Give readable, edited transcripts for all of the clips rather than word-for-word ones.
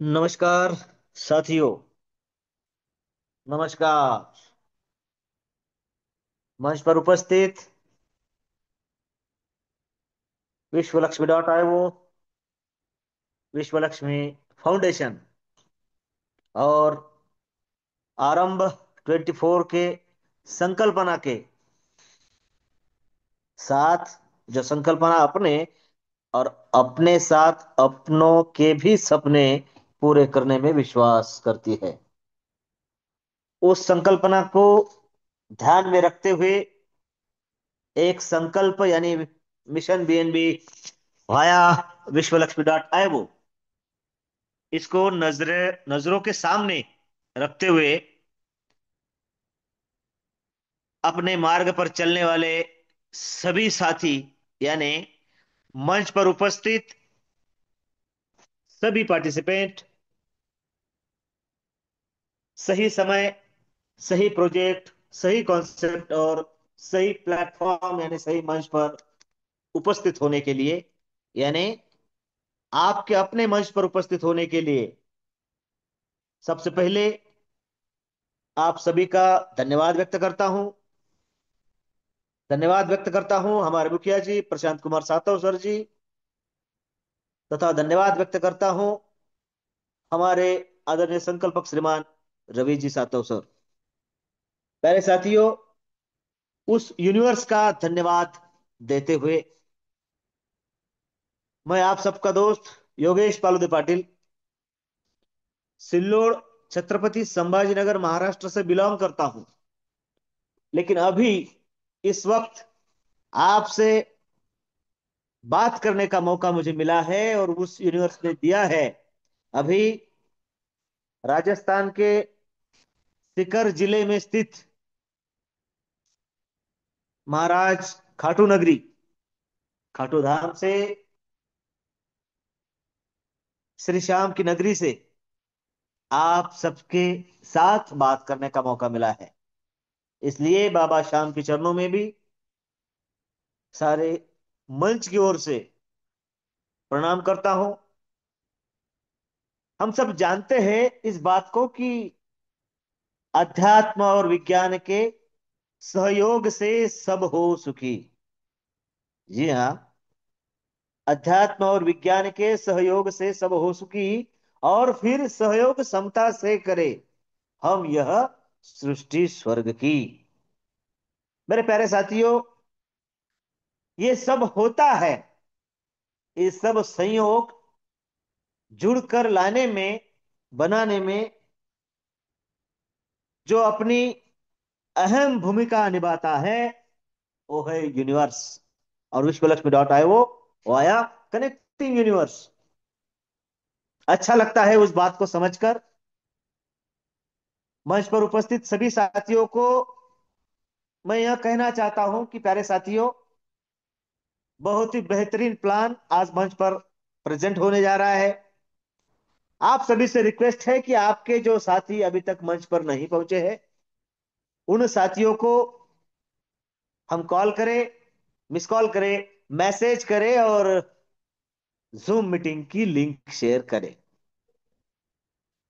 नमस्कार साथियों। नमस्कार। मंच पर उपस्थित विश्व लक्ष्मी डॉट आईओ, विश्व लक्ष्मी फाउंडेशन और आरंभ 24 के संकल्पना के साथ, जो संकल्पना अपने और अपने साथ अपनों के भी सपने पूरे करने में विश्वास करती है, उस संकल्पना को ध्यान में रखते हुए एक संकल्प यानी मिशन बीएनबी वाया विश्व लक्ष्मी डॉट आईओ, इसको नजरों के सामने रखते हुए अपने मार्ग पर चलने वाले सभी साथी यानी मंच पर उपस्थित सभी पार्टिसिपेंट सही समय, सही प्रोजेक्ट, सही कॉन्सेप्ट और सही प्लेटफॉर्म यानी सही मंच पर उपस्थित होने के लिए, यानी आपके अपने मंच पर उपस्थित होने के लिए सबसे पहले आप सभी का धन्यवाद व्यक्त करता हूं। धन्यवाद व्यक्त करता हूं हमारे मुखिया जी प्रशांत कुमार सातव सर जी, तथा धन्यवाद व्यक्त करता हूं हमारे आदरणीय संकल्पक श्रीमान रवि जी सातव सर। प्यारे साथियों, उस यूनिवर्स का धन्यवाद देते हुए मैं आप सबका दोस्त योगेश पालुदे पाटिल, सिल्लोड, छत्रपति संभाजीनगर, महाराष्ट्र से बिलोंग करता हूं। लेकिन अभी इस वक्त आपसे बात करने का मौका मुझे मिला है और उस यूनिवर्स ने दिया है। अभी राजस्थान के सीकर जिले में स्थित महाराज खाटू नगरी, खाटू धाम से, श्री श्याम की नगरी से आप सबके साथ बात करने का मौका मिला है। इसलिए बाबा श्याम के चरणों में भी सारे मंच की ओर से प्रणाम करता हूं। हम सब जानते हैं इस बात को कि अध्यात्म और विज्ञान के सहयोग से सब हो सुखी। जी हाँ, अध्यात्म और विज्ञान के सहयोग से सब हो सुखी, और फिर सहयोग समता से करे हम यह सृष्टि स्वर्ग की। मेरे प्यारे साथियों, ये सब होता है, ये सब संयोग जुड़कर लाने में, बनाने में जो अपनी अहम भूमिका निभाता है वो है यूनिवर्स। और विश्व लक्ष्मी डॉट आई वो आया कनेक्टिंग यूनिवर्स। अच्छा लगता है उस बात को समझकर। मंच पर उपस्थित सभी साथियों को मैं यह कहना चाहता हूं कि प्यारे साथियों, बहुत ही बेहतरीन प्लान आज मंच पर प्रेजेंट होने जा रहा है। आप सभी से रिक्वेस्ट है कि आपके जो साथी अभी तक मंच पर नहीं पहुंचे हैं, उन साथियों को हम कॉल करें, मिस कॉल करें, मैसेज करें और जूम मीटिंग की लिंक शेयर करें।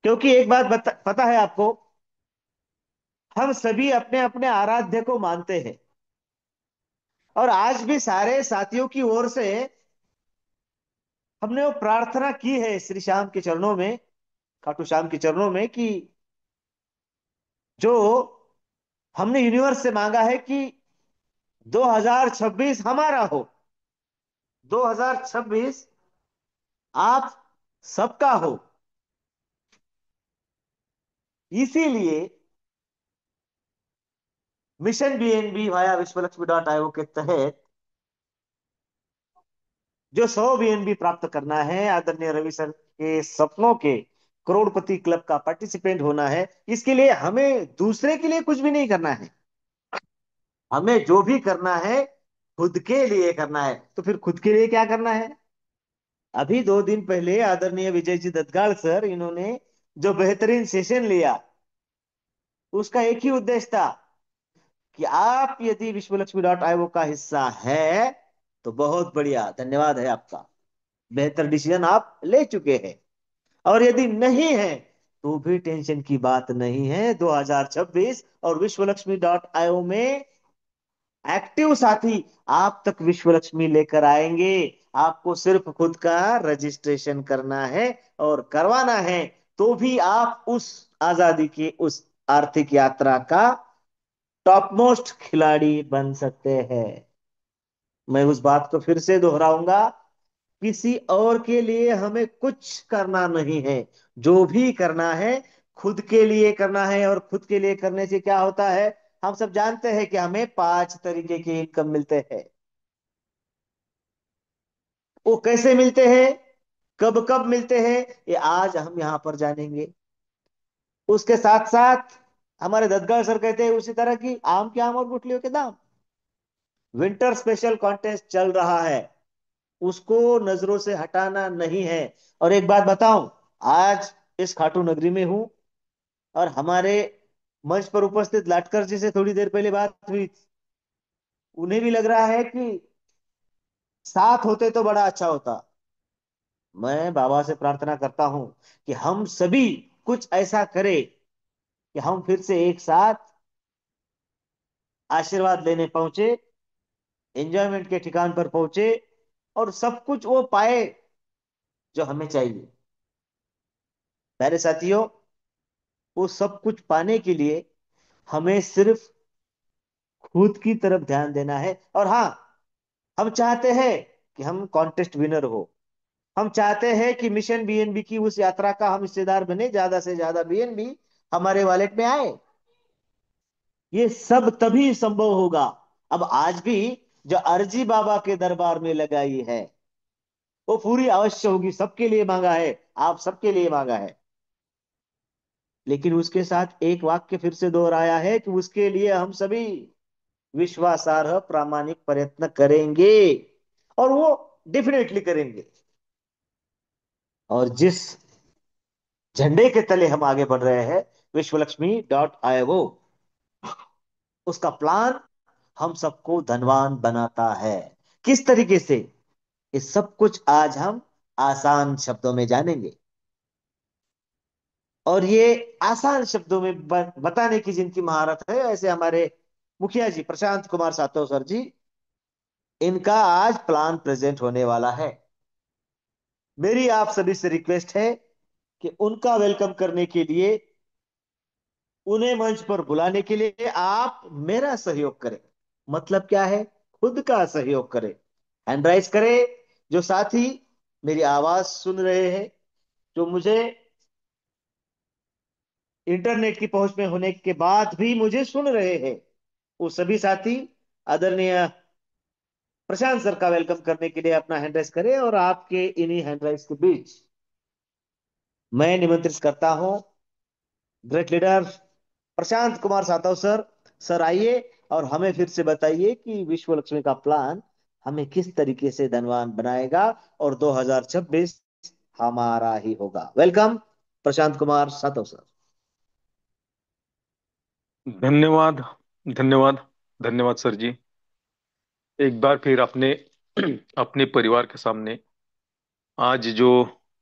क्योंकि एक बात पता है आपको, हम सभी अपने अपने आराध्य को मानते हैं, और आज भी सारे साथियों की ओर से हमने वो प्रार्थना की है श्री श्याम के चरणों में, खाटू श्याम के चरणों में, कि जो हमने यूनिवर्स से मांगा है कि 2026 हमारा हो, 2026 आप सबका हो। इसीलिए mission BNB via Vishwalakshmi dot IO के तहत जो 100 बीएनबी प्राप्त करना है, आदरणीय रवि सर के सपनों के करोड़पति क्लब का पार्टिसिपेंट होना है, इसके लिए हमें दूसरे के लिए कुछ भी नहीं करना है। हमें जो भी करना है खुद के लिए करना है। तो फिर खुद के लिए क्या करना है? अभी 2 दिन पहले आदरणीय विजय जी दत्तगाड़ सर, इन्होंने जो बेहतरीन सेशन लिया, उसका एक ही उद्देश्य था कि आप यदि विश्वलक्ष्मी डॉट आईओ का हिस्सा है तो बहुत बढ़िया, धन्यवाद है आपका, बेहतर डिसीजन आप ले चुके हैं। और यदि नहीं है तो भी टेंशन की बात नहीं है। 2026 और विश्वलक्ष्मी में एक्टिव साथी आप तक विश्व लक्ष्मी लेकर आएंगे। आपको सिर्फ खुद का रजिस्ट्रेशन करना है और करवाना है, तो भी आप उस आजादी की उस आर्थिक यात्रा का टॉप मोस्ट खिलाड़ी बन सकते हैं। मैं उस बात को फिर से दोहराऊंगा, किसी और के लिए हमें कुछ करना नहीं है। जो भी करना है खुद के लिए करना है। और खुद के लिए करने से क्या होता है, हम सब जानते हैं कि हमें 5 तरीके के इनकम मिलते हैं। वो कैसे मिलते हैं, कब कब मिलते हैं, ये आज हम यहां पर जानेंगे। उसके साथ साथ हमारे दद्गार सर कहते हैं उसी तरह की आम के आम और गुठलियों के दाम। विंटर स्पेशल कॉन्टेस्ट चल रहा है, उसको नजरों से हटाना नहीं है। और एक बात बताऊं, आज इस खाटू नगरी में हूं और हमारे मंच पर उपस्थित लाटकर जी से थोड़ी देर पहले बात हुई। उन्हें भी लग रहा है कि साथ होते तो बड़ा अच्छा होता। मैं बाबा से प्रार्थना करता हूं कि हम सभी कुछ ऐसा करें कि हम फिर से एक साथ आशीर्वाद लेने पहुंचे, एंजॉयमेंट के ठिकान पर पहुंचे और सब कुछ वो पाए जो हमें चाहिए। प्यारे साथियों, वो सब कुछ पाने के लिए हमें सिर्फ खुद की तरफ ध्यान देना है। और हाँ, हम चाहते हैं कि हम कॉन्टेस्ट विनर हो। हम चाहते हैं कि मिशन बीएनबी की उस यात्रा का हम हिस्सेदार बने, ज्यादा से ज्यादा बीएनबी हमारे वॉलेट में आए। ये सब तभी संभव होगा। अब आज भी जो अर्जी बाबा के दरबार में लगाई है वो पूरी अवश्य होगी, सबके लिए मांगा है, आप सबके लिए मांगा है। लेकिन उसके साथ एक वाक्य फिर से दोहराया है कि उसके लिए हम सभी विश्वासार्ह प्रामाणिक प्रयत्न करेंगे। और वो डेफिनेटली करेंगे। और जिस झंडे के तले हम आगे बढ़ रहे हैं, विश्वलक्ष्मी.io, उसका प्लान हम सबको धनवान बनाता है। किस तरीके से, ये सब कुछ आज हम आसान शब्दों में जानेंगे। और ये आसान शब्दों में बताने की जिनकी महारत है, ऐसे हमारे मुखिया जी प्रशांत कुमार सातव सर जी, इनका आज प्लान प्रेजेंट होने वाला है। मेरी आप सभी से रिक्वेस्ट है कि उनका वेलकम करने के लिए, उन्हें मंच पर बुलाने के लिए आप मेरा सहयोग करें। मतलब क्या है, खुद का सहयोग करें, हैंड राइज करें। जो साथी मेरी आवाज सुन रहे हैं, जो मुझे इंटरनेट की पहुंच में होने के बाद भी मुझे सुन रहे हैं, वो सभी साथी आदरणीय प्रशांत सर का वेलकम करने के लिए अपना हैंड राइज करें। और आपके इन्हीं हैंड राइज के बीच मैं निमंत्रित करता हूं great leader Prashant Kumar Satav sir. Sir आइए और हमें फिर से बताइए कि विश्व लक्ष्मी का प्लान हमें किस तरीके से धनवान बनाएगा और 2026 हमारा ही होगा। Welcome Prashant Kumar Satav sir. धन्यवाद। धन्यवाद। धन्यवाद सर जी। एक बार फिर अपने अपने परिवार के सामने आज जो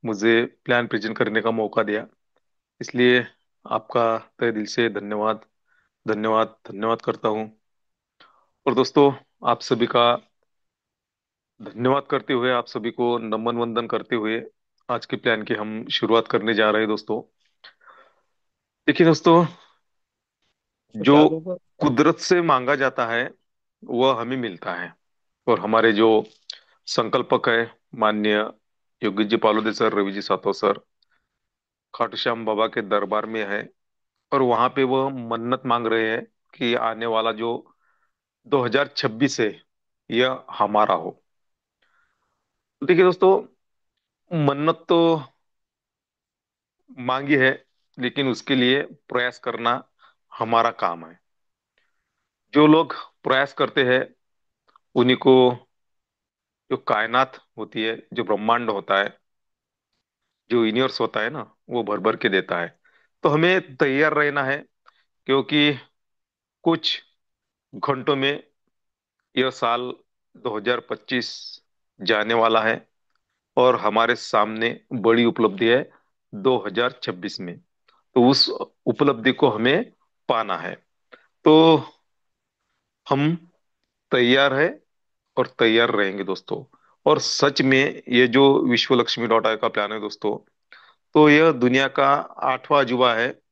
मुझे प्लान प्रेजेंट करने का मौका दिया, इसलिए आपका तहे दिल से धन्यवाद, धन्यवाद, धन्यवाद करता हूँ। और दोस्तों, आप सभी का धन्यवाद करते हुए, आप सभी को नमन वंदन करते हुए आज के प्लान की हम शुरुआत करने जा रहे हैं दोस्तों। देखिए दोस्तों, जो कुदरत से मांगा जाता है वह हमें मिलता है। और हमारे जो संकल्पक है, माननीय योगी जी पालोदे सर, रवि जी सातो सर, खाटू श्याम बाबा के दरबार में है। और वहां पे वह मन्नत मांग रहे हैं कि आने वाला जो 2026 है यह हमारा हो। तो देखिए दोस्तों, मन्नत तो मांगी है, लेकिन उसके लिए प्रयास करना हमारा काम है। जो लोग प्रयास करते हैं उन्हीं को जो कायनात होती है, जो ब्रह्मांड होता है, जो यूनिवर्स होता है ना, वो भर भर के देता है। तो हमें तैयार रहना है, क्योंकि कुछ घंटों में यह साल 2025 जाने वाला है। और हमारे सामने बड़ी उपलब्धि है, 2026 में। तो उस उपलब्धि को हमें पाना है। तो हम तैयार है और तैयार रहेंगे दोस्तों। और सच में ये जो विश्व लक्ष्मी डॉट आई का प्लान है दोस्तों, तो यह दुनिया का 8वां अजूबा है।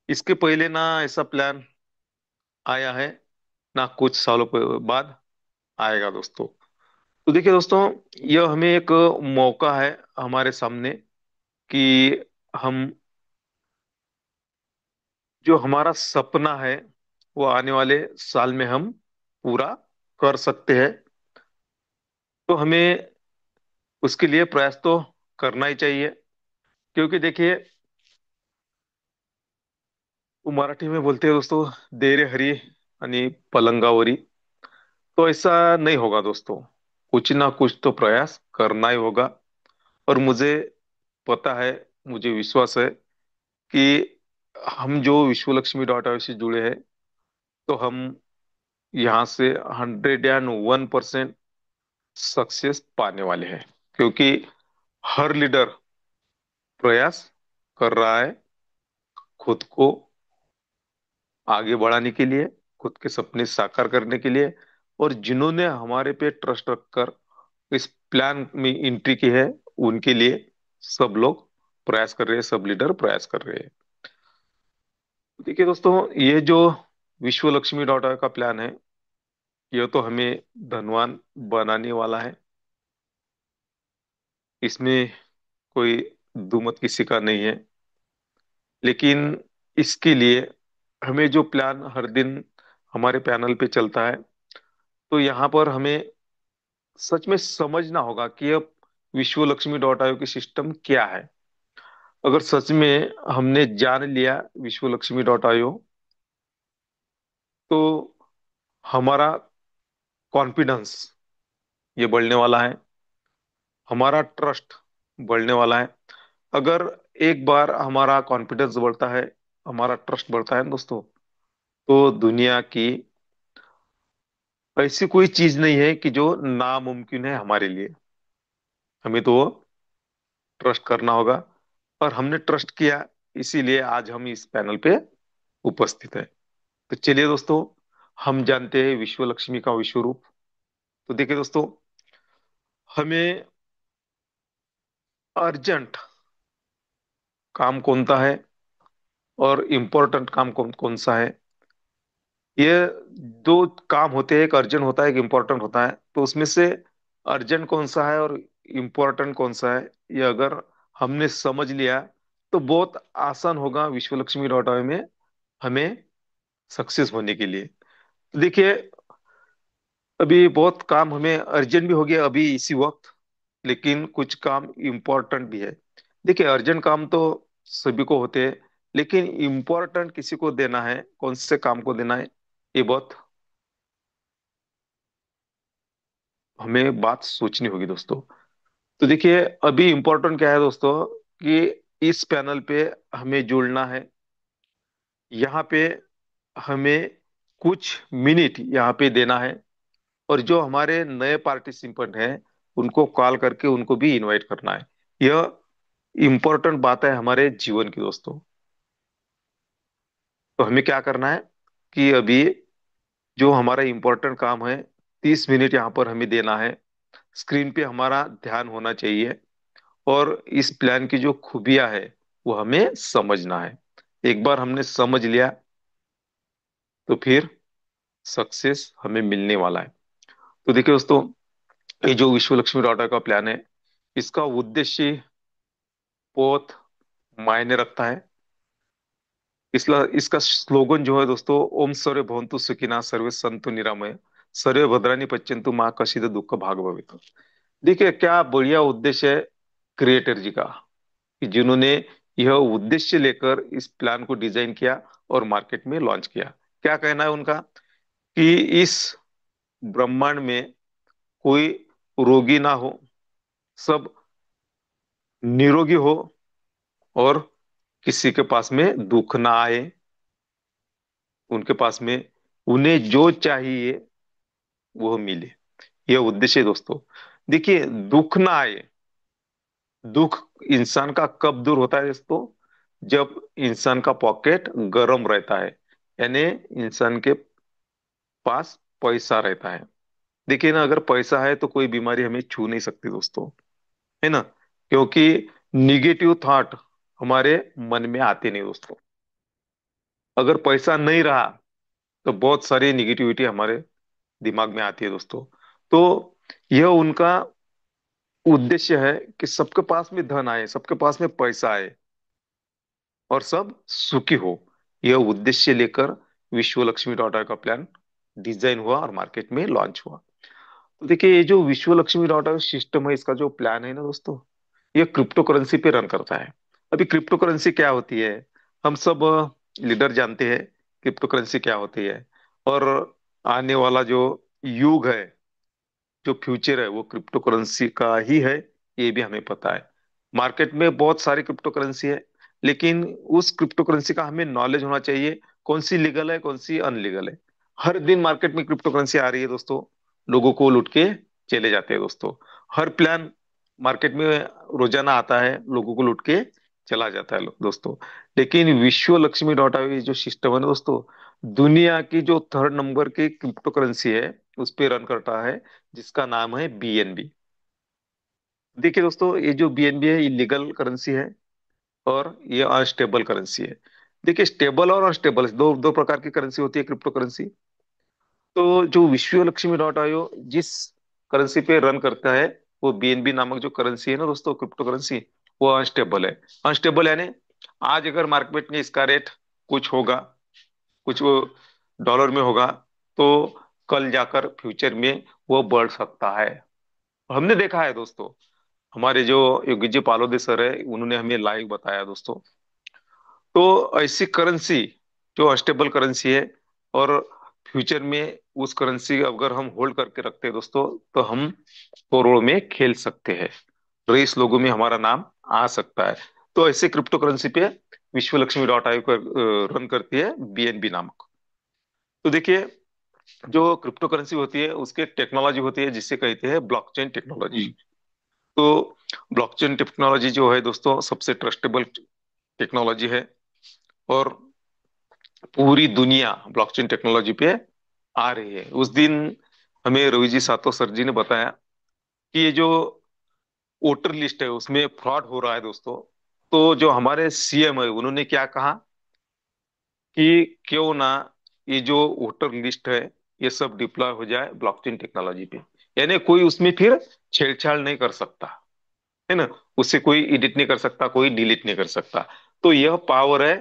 इसके पहले ना ऐसा प्लान आया है, ना कुछ सालों के बाद आएगा दोस्तों। तो देखिए दोस्तों, यह हमें एक मौका है हमारे सामने कि हम जो हमारा सपना है वो आने वाले साल में हम पूरा कर सकते हैं। तो हमें उसके लिए प्रयास तो करना ही चाहिए। क्योंकि देखिए, वो मराठी में बोलते हैं दोस्तों, देरे हरी आणि पलंगावरी। तो ऐसा नहीं होगा दोस्तों, कुछ ना कुछ तो प्रयास करना ही होगा। और मुझे पता है, मुझे विश्वास है कि हम जो विश्व लक्ष्मी डॉट आई से जुड़े हैं, तो हम यहाँ से 101% सक्सेस पाने वाले हैं। क्योंकि हर लीडर प्रयास कर रहा है खुद को आगे बढ़ाने के लिए, खुद के सपने साकार करने के लिए। और जिन्होंने हमारे पे ट्रस्ट रखकर इस प्लान में एंट्री की है, उनके लिए सब लोग प्रयास कर रहे हैं, सब लीडर प्रयास कर रहे हैं। देखिए दोस्तों, ये जो विश्व लक्ष्मी डॉट का प्लान है, ये तो हमें धनवान बनाने वाला है। इसमें कोई दुमत किसी का नहीं है। लेकिन इसके लिए हमें जो प्लान हर दिन हमारे पैनल पे चलता है, तो यहाँ पर हमें सच में समझना होगा कि अब विश्व लक्ष्मी डॉट आयोग की सिस्टम क्या है। अगर सच में हमने जान लिया विश्व लक्ष्मी डॉट आयोग, तो हमारा कॉन्फिडेंस ये बढ़ने वाला है, हमारा ट्रस्ट बढ़ने वाला है। अगर एक बार हमारा कॉन्फिडेंस बढ़ता है, हमारा ट्रस्ट बढ़ता है ना दोस्तों, तो दुनिया की ऐसी कोई चीज नहीं है कि जो नामुमकिन है हमारे लिए। हमें तो ट्रस्ट करना होगा। और हमने ट्रस्ट किया, इसीलिए आज हम इस पैनल पे उपस्थित है। तो चलिए दोस्तों, हम जानते हैं विश्व लक्ष्मी का विश्व रूप। तो देखिए दोस्तों, हमें अर्जेंट काम कौन सा है और इम्पोर्टेंट काम कौन कौन सा है, ये दो काम होते हैं। एक अर्जेंट होता है, एक इम्पोर्टेंट होता है। तो उसमें से अर्जेंट कौन सा है और इम्पोर्टेंट कौन सा है, ये अगर हमने समझ लिया, तो बहुत आसान होगा विश्व लक्ष्मी डॉट में हमें सक्सेस होने के लिए। तो देखिए, अभी बहुत काम हमें अर्जेंट भी हो गया अभी इसी वक्त, लेकिन कुछ काम इम्पोर्टेंट भी है। देखिए, अर्जेंट काम तो सभी को होते हैं, लेकिन इम्पोर्टेंट किसी को देना है, कौन से काम को देना है, ये बहुत हमें बात सोचनी होगी दोस्तों। तो देखिए, अभी इम्पोर्टेंट क्या है दोस्तों, कि इस पैनल पे हमें जुड़ना है। यहाँ पे हमें कुछ मिनट यहाँ पे देना है। और जो हमारे नए पार्टिसिपेंट हैं, उनको कॉल करके उनको भी इनवाइट करना है। यह इम्पोर्टेंट बात है हमारे जीवन की दोस्तों। तो हमें क्या करना है कि अभी जो हमारा इम्पोर्टेंट काम है, 30 मिनट यहाँ पर हमें देना है। स्क्रीन पे हमारा ध्यान होना चाहिए। और इस प्लान की जो खूबियां है, वो हमें समझना है। एक बार हमने समझ लिया, तो फिर सक्सेस हमें मिलने वाला है। तो देखिए दोस्तों, ये जो विश्व लक्ष्मी डॉट का प्लान है, इसका उद्देश्य बहुत मायने रखता है। इसका स्लोगन जो है दोस्तों, ओम सर्वे भवन्तु सुखिनः सर्वे सन्तु निरामय सर्वे भद्राणि पश्यन्तु माँ कश्चित् दुःख भाग भवेत्। देखिए, क्या बढ़िया उद्देश्य है क्रिएटर जी का, कि जिन्होंने यह उद्देश्य लेकर इस प्लान को डिजाइन किया और मार्केट में लॉन्च किया। क्या कहना है उनका, कि इस ब्रह्मांड में कोई रोगी ना हो, सब निरोगी हो, और किसी के पास में दुख ना आए। उनके पास में उन्हें जो चाहिए वो मिले, यह उद्देश्य है दोस्तों। देखिए, दुख ना आए, दुख इंसान का कब दूर होता है दोस्तों? जब इंसान का पॉकेट गर्म रहता है, यानी इंसान के पास पैसा रहता है। देखिए ना, अगर पैसा है तो कोई बीमारी हमें छू नहीं सकती दोस्तों, है ना? क्योंकि निगेटिव थॉट हमारे मन में आते नहीं दोस्तों। अगर पैसा नहीं रहा तो बहुत सारी निगेटिविटी हमारे दिमाग में आती है दोस्तों। तो यह उनका उद्देश्य है कि सबके पास में धन आए, सबके पास में पैसा आए और सब सुखी हो। यह उद्देश्य लेकर विश्व लक्ष्मी डॉट का प्लान डिजाइन हुआ और मार्केट में लॉन्च हुआ। तो देखिए, ये जो विश्व लक्ष्मी डॉट सिस्टम है, इसका जो प्लान है ना दोस्तों, ये क्रिप्टो करेंसी पे रन करता है। अभी क्रिप्टो करेंसी क्या होती है, हम सब लीडर जानते हैं क्रिप्टो करेंसी क्या होती है। और आने वाला जो युग है, जो फ्यूचर है, वो क्रिप्टो करेंसी का ही है, ये भी हमें पता है। मार्केट में बहुत सारी क्रिप्टो करेंसी है, लेकिन उस क्रिप्टो करेंसी का हमें नॉलेज होना चाहिए, कौन सी लीगल है, कौन सी अनलीगल है। हर दिन मार्केट में क्रिप्टो करेंसी आ रही है दोस्तों, लोगों को लुट के चले जाते हैं दोस्तों। हर प्लान मार्केट में रोजाना आता है, लोगों को लुट के चला जाता है दोस्तों। लेकिन विश्व लक्ष्मी डॉट आई जो सिस्टम है ना दोस्तों, दुनिया की जो थर्ड नंबर की क्रिप्टो करेंसी है उस पे रन करता है, जिसका नाम है बीएनबी। देखिए दोस्तों, ये जो बीएनबी है, ये लीगल करेंसी है और ये अनस्टेबल करेंसी है। देखिए, स्टेबल और अनस्टेबल दो दो प्रकार की करेंसी होती है क्रिप्टो करेंसी। तो जो विश्व लक्ष्मी डॉट आईओ जिस करेंसी पे रन करता है, वो बीएनबी नामक जो करेंसी है ना दोस्तों, क्रिप्टो करेंसी, वो अनस्टेबल है। अनस्टेबल यानी आज अगर मार्केट में इसका रेट कुछ होगा, कुछ वो डॉलर में होगा, तो कल जाकर फ्यूचर में वो बढ़ सकता है। हमने देखा है दोस्तों, हमारे जो योगी जी पालोदे सर है, उन्होंने हमें लाइव बताया दोस्तों। तो ऐसी करेंसी जो अनस्टेबल करेंसी है, और फ्यूचर में उस करेंसी अगर हम होल्ड करके रखते हैं दोस्तों, तो हम करोड़ में खेल सकते हैं, रईस लोगों में हमारा नाम आ सकता है। तो ऐसे क्रिप्टो करेंसी पे विश्व लक्ष्मी डॉट आयोग रन करती है बीएनबी नामक। तो देखिए, जो क्रिप्टो करेंसी होती है उसकी एक टेक्नोलॉजी होती है जिसे कहते हैं ब्लॉकचेन टेक्नोलॉजी। तो ब्लॉकचेन टेक्नोलॉजी जो है दोस्तों, सबसे ट्रस्टेबल टेक्नोलॉजी है। और पूरी दुनिया ब्लॉकचेन टेक्नोलॉजी पे आ रही है। उस दिन हमें रवि जी सातो सर जी ने बताया कि ये जो वोटर लिस्ट है उसमें फ्रॉड हो रहा है दोस्तों। तो जो हमारे सीएम है, उन्होंने क्या कहा कि क्यों ना ये जो वोटर लिस्ट है, ये सब डिप्लॉय हो जाए ब्लॉकचेन टेक्नोलॉजी पे। यानी कोई उसमें फिर छेड़छाड़ नहीं कर सकता, है ना? उससे कोई एडिट नहीं कर सकता, कोई डिलीट नहीं कर सकता। तो यह पावर है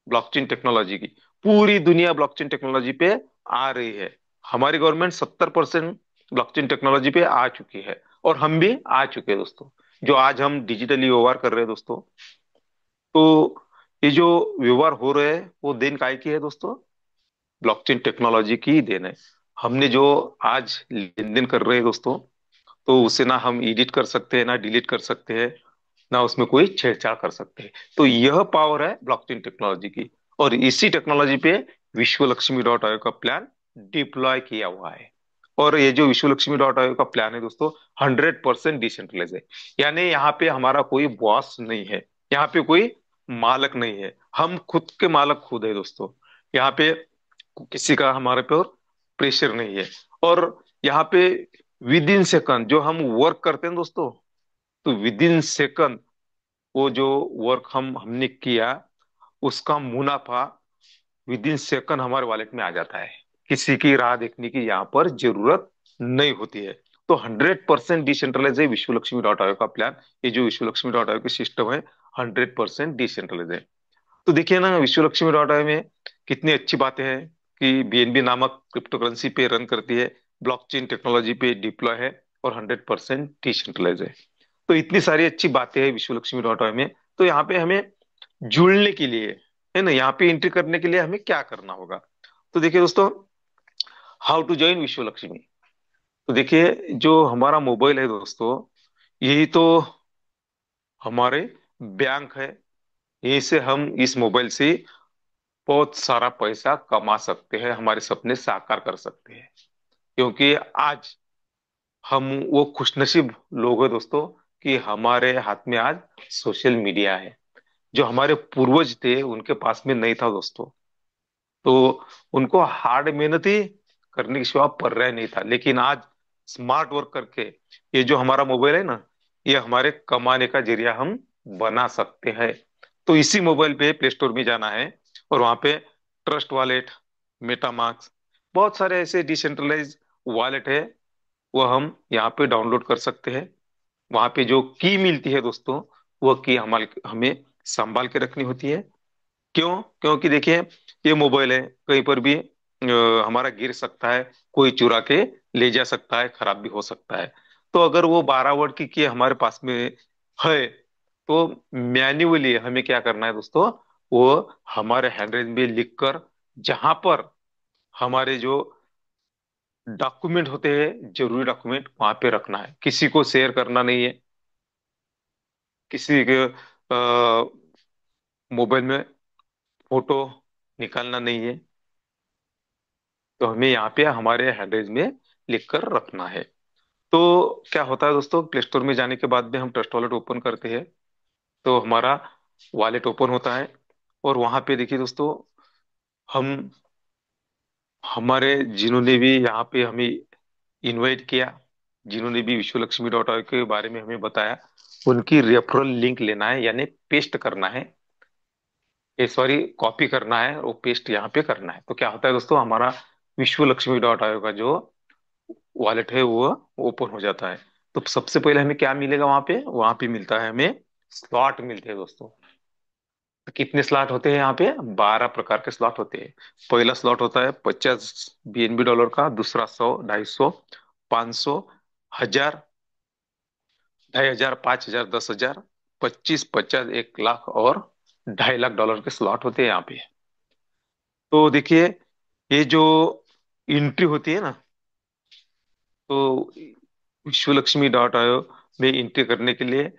ब्लॉकचेन टेक्नोलॉजी की। पूरी दुनिया ब्लॉकचेन टेक्नोलॉजी पे आ रही है। हमारी गवर्नमेंट 70% ब्लॉकचेन टेक्नोलॉजी पे आ चुकी है, और हम भी आ चुके हैं दोस्तों। जो आज हम डिजिटली व्यवहार कर रहे हैं दोस्तों, तो ये जो व्यवहार हो रहे हैं वो देन काय की है दोस्तों? ब्लॉकचेन टेक्नोलॉजी की ही देन है। हमने जो आज लेन देन कर रहे हैं दोस्तों, तो उसे ना हम एडिट कर सकते हैं, ना डिलीट कर सकते हैं, ना उसमें कोई छेड़छाड़ कर सकते हैं। तो यह पावर है ब्लॉकचेन टेक्नोलॉजी की। और इसी टेक्नोलॉजी पे विश्व लक्ष्मी डॉट आयोग का प्लान डिप्लॉय किया हुआ है। और ये जो विश्व लक्ष्मी डॉट आयोग का प्लान है दोस्तों, 100% डिसेंट्रलाइज है। यानी यहाँ पे हमारा कोई बॉस नहीं है, यहाँ पे कोई मालक नहीं है, हम खुद के मालक खुद है दोस्तों। यहाँ पे किसी का हमारे पे और प्रेशर नहीं है। और यहाँ पे विद इन सेकंड जो हम वर्क करते हैं दोस्तों, तो विद इन सेकंड वो जो वर्क हमने किया, उसका मुनाफा विद इन सेकंड हमारे वॉलेट में आ जाता है। किसी की राह देखने की यहाँ पर जरूरत नहीं होती है। तो 100% डिसेंट्रलाइज है विश्व लक्ष्मी डॉट आयोग का प्लान। ये जो विश्व लक्ष्मी डॉट आयोग का सिस्टम है, 100% डिसेंट्रलाइज है। तो देखिए ना, विश्व लक्ष्मी डॉट आई में कितनी अच्छी बातें हैं कि बीएनबी नामक क्रिप्टो करेंसी पे रन करती है, ब्लॉकचेन टेक्नोलॉजी पे डिप्लॉय है, और 100% डिसेंट्रलाइज है। तो इतनी सारी अच्छी बातें हैं विश्व लक्ष्मी डॉट आई में। तो यहाँ पे हमें जुड़ने के लिए, है ना, यहाँ पे एंट्री करने के लिए हमें क्या करना होगा? तो देखिए दोस्तों, हाउ टू ज्वाइन विश्व लक्ष्मी। तो देखिए, जो हमारा मोबाइल है दोस्तों, यही तो हमारे बैंक है। यहीं से हम इस मोबाइल से बहुत सारा पैसा कमा सकते हैं, हमारे सपने साकार कर सकते हैं। क्योंकि आज हम वो खुशनसीब लोग हैं दोस्तों कि हमारे हाथ में आज सोशल मीडिया है। जो हमारे पूर्वज थे उनके पास में नहीं था दोस्तों। तो उनको हार्ड मेहनत ही करने के सिवा पर रहा नहीं था, लेकिन आज स्मार्ट वर्क करके ये जो हमारा मोबाइल है ना, ये हमारे कमाने का जरिया हम बना सकते हैं। तो इसी मोबाइल पे प्ले स्टोर में जाना है और वहां पे ट्रस्ट वॉलेट, मेटामास्क, बहुत सारे ऐसे डिसेंट्रलाइज वॉलेट है, वो हम यहाँ पे डाउनलोड कर सकते हैं। वहां पे जो की मिलती है दोस्तों, वो की हमारे हमें संभाल के रखनी होती है। क्यों? क्योंकि देखिए, ये मोबाइल है, कहीं पर भी हमारा गिर सकता है, कोई चुरा के ले जा सकता है, खराब भी हो सकता है। तो अगर वो 12 वर्ड की हमारे पास में है, तो मैन्युअली हमें क्या करना है दोस्तों, वो हमारे हैंडराइटिंग में लिख कर, जहां पर हमारे जो डॉक्यूमेंट होते हैं, जरूरी डॉक्यूमेंट, वहां पे रखना है। किसी को शेयर करना नहीं है, किसी के मोबाइल में फोटो निकालना नहीं है। तो हमें यहाँ पे हमारे हेडरेज में लिख कर रखना है। तो क्या होता है दोस्तों, प्ले स्टोर में जाने के बाद में हम ट्रस्ट वॉलेट ओपन करते हैं, तो हमारा वॉलेट ओपन होता है। और वहां पे देखिए दोस्तों, हम हमारे जिन्होंने भी यहाँ पे हमें इनवाइट किया, जिन्होंने भी विश्व लक्ष्मी डॉट org के बारे में हमें बताया, उनकी रेफरल लिंक लेना है, यानी पेस्ट करना है। ये सॉरी, कॉपी करना है और पेस्ट यहाँ पे करना है। तो क्या होता है दोस्तों, हमारा विश्व लक्ष्मी डॉट org का जो वॉलेट है वो ओपन हो जाता है। तो सबसे पहले हमें क्या मिलेगा, वहां पे मिलता है हमें स्लॉट मिलते हैं दोस्तों। तो कितने स्लॉट होते हैं यहाँ पे? 12 प्रकार के स्लॉट होते हैं। पहला स्लॉट होता है $50 का, दूसरा 100, 250, 500, 1000, 2500, 5000, 10,000, 25, 50, 1 लाख और $2.5 लाख के स्लॉट होते हैं यहाँ पे। तो देखिए, ये जो एंट्री होती है ना, तो विश्व लक्ष्मी डॉट आयो में एंट्री करने के लिए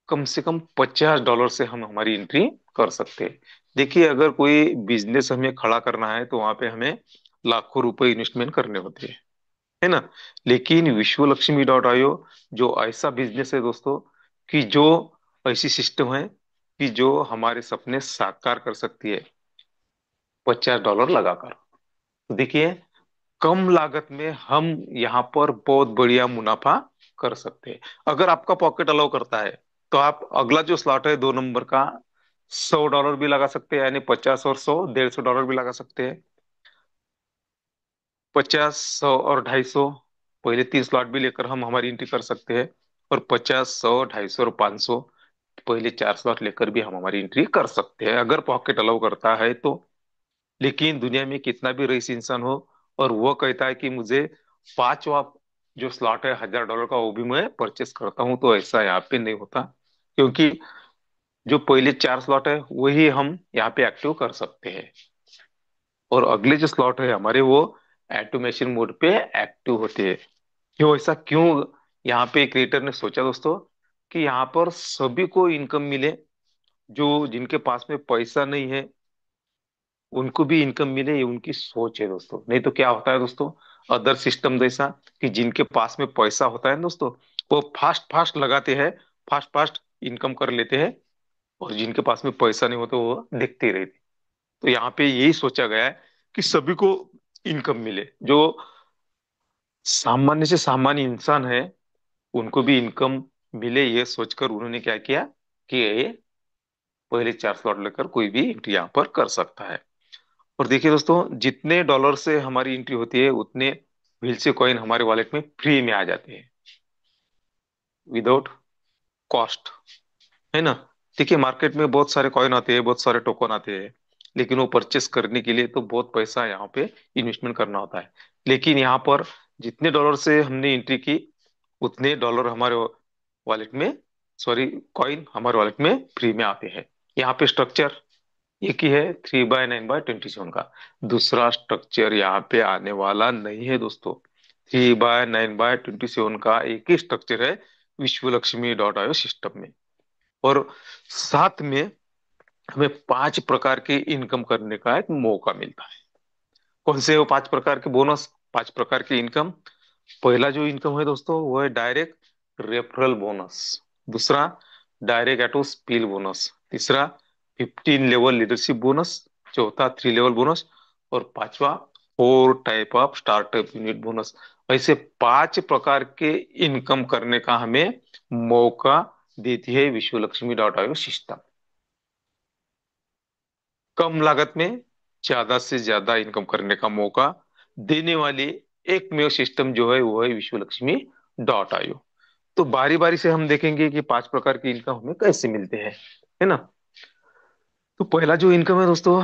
कम से कम $50 से हम हमारी एंट्री कर सकते हैं। देखिए, अगर कोई बिजनेस हमें खड़ा करना है तो वहां पे हमें लाखों रुपए इन्वेस्टमेंट करने होते हैं, है ना। लेकिन विश्व लक्ष्मी डॉट आयो जो ऐसा बिजनेस है दोस्तों, कि जो ऐसी सिस्टम है कि जो हमारे सपने साकार कर सकती है $50 लगाकर। तो देखिए, कम लागत में हम यहाँ पर बहुत बढ़िया मुनाफा कर सकते हैं। अगर आपका पॉकेट अलाउ करता है, तो आप अगला जो स्लॉट है 2 नंबर का, $100 भी लगा सकते हैं, यानी 50 और 100, $150 भी लगा सकते हैं। 50, 100 और 250, पहले 3 स्लॉट भी लेकर हम हमारी एंट्री कर सकते हैं। और 50, 100, 250 और 500, पहले 4 स्लॉट लेकर भी हम हमारी एंट्री कर सकते हैं, अगर पॉकेट अलाउ करता है तो। लेकिन दुनिया में कितना भी रईस इंसान हो, और वो कहता है कि मुझे 5वां जो स्लॉट है $1000 का, वो भी मैं परचेस करता हूं, तो ऐसा यहाँ पे नहीं होता। क्योंकि जो पहले 4 स्लॉट है वही हम यहाँ पे एक्टिव कर सकते हैं, और अगले जो स्लॉट है हमारे, वो ऑटोमेशन मोड पे एक्टिव होते हैं। क्यों ऐसा, क्यों यहाँ पे क्रिएटर ने सोचा दोस्तों, कि यहाँ पर सभी को इनकम मिले, जो जिनके पास में पैसा नहीं है उनको भी इनकम मिले, ये उनकी सोच है दोस्तों। नहीं तो क्या होता है दोस्तों, अदर सिस्टम जैसा, कि जिनके पास में पैसा होता है ना दोस्तों, वो फास्ट फास्ट लगाते हैं, फास्ट फास्ट इनकम कर लेते हैं, और जिनके पास में पैसा नहीं होता वो देखते ही रहते। तो यहाँ पे यही सोचा गया है कि सभी को इनकम मिले, जो सामान्य से सामान्य इंसान है उनको भी इनकम मिले, ये सोचकर उन्होंने क्या किया, कि ये पहले 4 स्लॉट लेकर कोई भी एंट्री यहाँ पर कर सकता है। और देखिए दोस्तों, जितने डॉलर से हमारी एंट्री होती है, उतने व्हील से कॉइन हमारे वॉलेट में फ्री में आ जाते हैं, विदाउट कॉस्ट, है ना। देखिए, मार्केट में बहुत सारे कॉइन आते हैं, बहुत सारे टोकन आते हैं, लेकिन वो परचेस करने के लिए तो बहुत पैसा यहाँ पे इन्वेस्टमेंट करना होता है। लेकिन यहाँ पर जितने डॉलर से हमने एंट्री की, उतने डॉलर हमारे वॉलेट में, सॉरी, कॉइन हमारे वॉलेट में फ्री में आते हैं। यहाँ पे स्ट्रक्चर एक ही है, 3/9/27 का। दूसरा स्ट्रक्चर यहाँ पे आने वाला नहीं है दोस्तों। 3/9/27 का एक ही स्ट्रक्चर है विश्व लक्ष्मी डॉट आयो सिस्टम में। और साथ में हमें 5 प्रकार के इनकम करने का एक मौका मिलता है। कौन से वो 5 प्रकार के बोनस, 5 प्रकार की इनकम? पहला जो इनकम है दोस्तों, वो है डायरेक्ट रेफरल बोनस। दूसरा, डायरेक्ट ऑटो स्पिल बोनस। तीसरा, 15 लेवल लीडरशिप बोनस। चौथा, 3 लेवल बोनस। और पांचवा, 4 type of startup unit bonus. ऐसे 5 प्रकार के इनकम करने का हमें मौका देती है विश्व लक्ष्मी डॉट आयोग सिस्टम। कम लागत में ज्यादा से ज्यादा इनकम करने का मौका देने वाली एकमेव सिस्टम जो है वो है विश्व लक्ष्मी डॉट आयोग। तो बारी बारी से हम देखेंगे कि 5 प्रकार की इनकम हमें कैसे मिलते हैं, है ना। तो पहला जो इनकम है दोस्तों,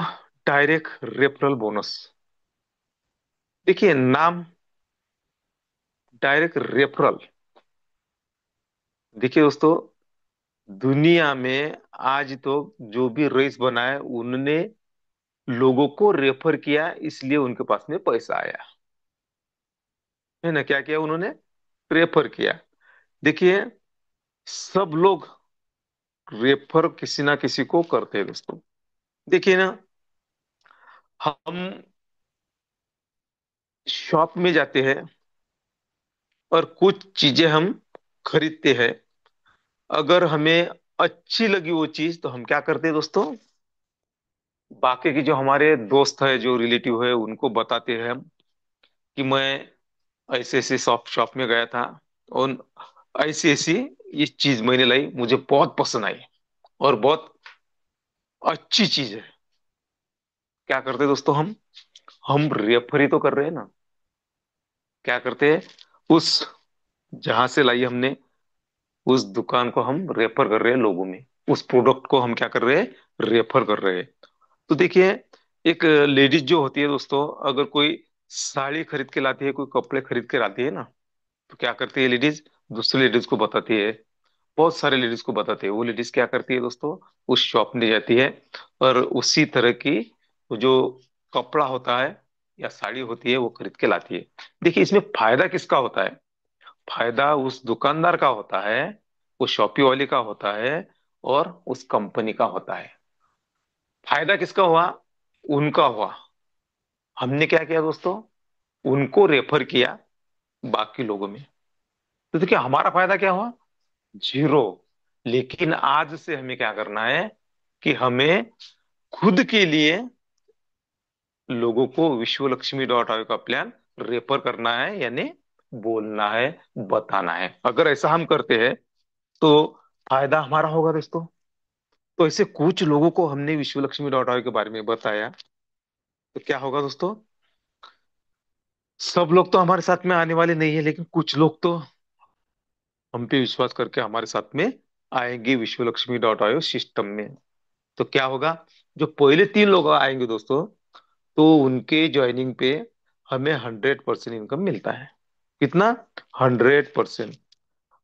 डायरेक्ट रेफरल बोनस। देखिए नाम, डायरेक्ट रेफरल। देखिए दोस्तों, दुनिया में आज तो जो भी रईस बना है उनने लोगों को रेफर किया, इसलिए उनके पास में पैसा आया, है ना। क्या किया उन्होंने? रेफर किया। देखिए, सब लोग रेफर किसी ना किसी को करते हैं दोस्तों। देखिए ना, हम शॉप में जाते हैं और कुछ चीजें हम खरीदते हैं। अगर हमें अच्छी लगी वो चीज तो हम क्या करते हैं दोस्तों, बाकी की जो हमारे दोस्त है, जो रिलेटिव है, उनको बताते हैं हम कि मैं ऐसे ऐसे शॉप शॉप में गया था और ऐसी ऐसी ये चीज मैंने लाई, मुझे बहुत पसंद आई और बहुत अच्छी चीज है। क्या करते हैं दोस्तों, हम रेफर ही तो कर रहे हैं ना। क्या करते हैं, उस जहां से लाई हमने उस दुकान को हम रेफर कर रहे हैं लोगों में, उस प्रोडक्ट को हम क्या कर रहे हैं, रेफर कर रहे हैं। तो देखिए, एक लेडीज जो होती है दोस्तों, अगर कोई साड़ी खरीद के लाती है, कोई कपड़े खरीद के लाती है ना, तो क्या करती है लेडीज, दूसरी लेडीज को बताती है। बहुत सारे लेडीज को बताते हैं। वो लेडीज क्या करती है दोस्तों, उस शॉप में जाती है और उसी तरह की वो जो कपड़ा होता है या साड़ी होती है वो खरीद के लाती है। देखिए, इसमें फायदा किसका होता है? फायदा उस दुकानदार का होता है, वो शॉपी वाले का होता है और उस कंपनी का होता है। फायदा किसका हुआ? उनका हुआ। हमने क्या किया दोस्तों, उनको रेफर किया बाकी लोगों में। तो देखिए, हमारा फायदा क्या हुआ? जीरो। लेकिन आज से हमें क्या करना है कि हमें खुद के लिए लोगों को विश्व लक्ष्मी डॉट आयो का प्लान रेफर करना है, यानी बोलना है, बताना है। अगर ऐसा हम करते हैं तो फायदा हमारा होगा दोस्तों। तो ऐसे कुछ लोगों को हमने विश्व लक्ष्मी डॉट आयो के बारे में बताया, तो क्या होगा दोस्तों, सब लोग तो हमारे साथ में आने वाले नहीं है, लेकिन कुछ लोग तो हम पे विश्वास करके हमारे साथ में आएंगे विश्व लक्ष्मी डॉट आयो सिस्टम में। तो क्या होगा, जो पहले 3 लोग आएंगे दोस्तों, तो उनके ज्वाइनिंग पे हमें 100% इनकम मिलता है। कितना? 100%।